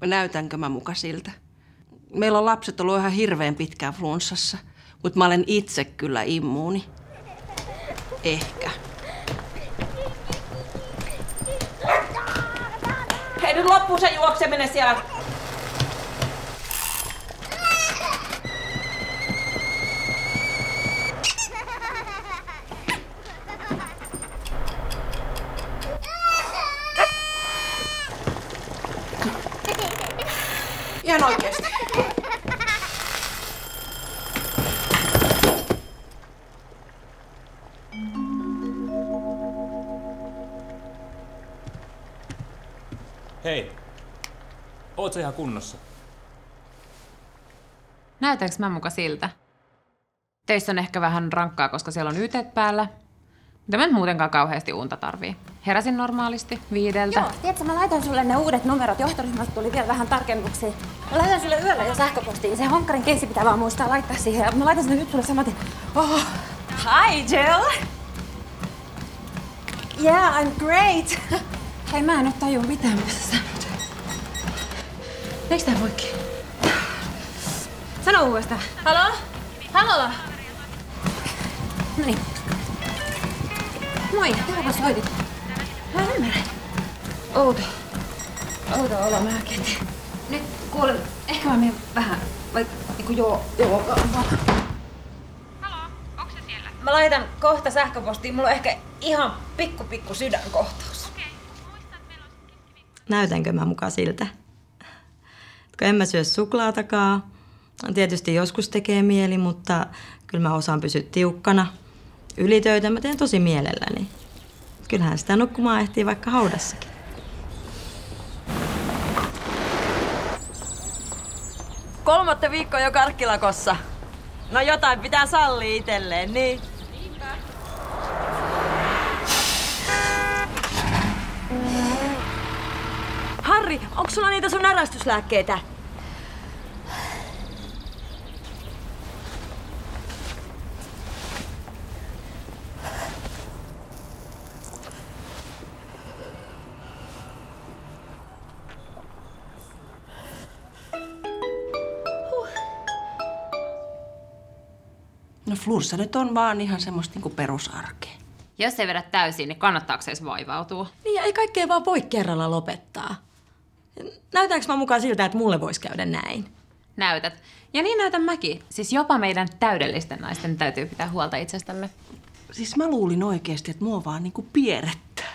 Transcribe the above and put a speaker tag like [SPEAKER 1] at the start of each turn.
[SPEAKER 1] Näytänkö mä muka siltä? Meillä on lapset ollut ihan hirveän pitkään flunssassa, mutta mä olen itse kyllä immuuni. Ehkä. Hei, nyt loppuu se juokseminen siellä. Ihan oikeesti.
[SPEAKER 2] Hei, oot sä ihan kunnossa?
[SPEAKER 3] Näytänkö mä muka siltä? Teissä on ehkä vähän rankkaa, koska siellä on yteet päällä. Mutta mä en muutenkaan kauheasti unta tarvii. Heräsin normaalisti 5.
[SPEAKER 4] Joo, tiedätkö, mä laitan sulle ne uudet numerot. Johtoryhmästä tuli vielä vähän tarkennuksia. Mä laitan sulle yöllä jo sähköpostiin. Se honkkarin keissi pitää vaan muistaa laittaa siihen. Ja mä laitan sen nyt sulle samaten. Oh. Hi, Jill! Yeah, I'm great! Hei, mä en nyt tajua mitään, mitä sä sanot. Eikö tää poikki? Sano uudestaan. Halo? Halo? Noniin. Moi, tervetuloa soitit. Mä ymmärrän. Outo olo mäkin. Nyt kuulen, ehkä mä menen vähän, vai niinku joo.
[SPEAKER 3] Halo, onko se siellä?
[SPEAKER 4] Mä laitan kohta sähköpostiin, mulla on ehkä ihan pikku sydänkohtaus.
[SPEAKER 3] Okei, muista, että meillä on keskiviikko.
[SPEAKER 5] Näytänkö mä muka siltä? En mä syö suklaatakaan. Tietysti joskus tekee mieli, mutta kyllä mä osaan pysyä tiukkana. Ylitöitä mä teen tosi mielelläni. Kyllähän sitä nukkumaan ehtii vaikka haudassakin.
[SPEAKER 6] Kolmatta viikkoa jo karkkilakossa. No jotain pitää sallia itselleen, niin? Harri, onko sulla niitä sun närästyslääkkeitä?
[SPEAKER 1] No flunssa nyt on vaan ihan semmoista niinku perusarkea.
[SPEAKER 3] Jos ei vedä täysin, niin kannattaako se edes vaivautua?
[SPEAKER 5] Niin ja ei kaikkea vaan voi kerralla lopettaa. Näytäänkö mä mukaan siltä, että mulle voisi käydä näin?
[SPEAKER 3] Näytät. Ja niin näytän mäkin. Siis jopa meidän täydellisten naisten täytyy pitää huolta itsestämme.
[SPEAKER 1] Siis mä luulin oikeesti, että mua vaan niinku pierrettää.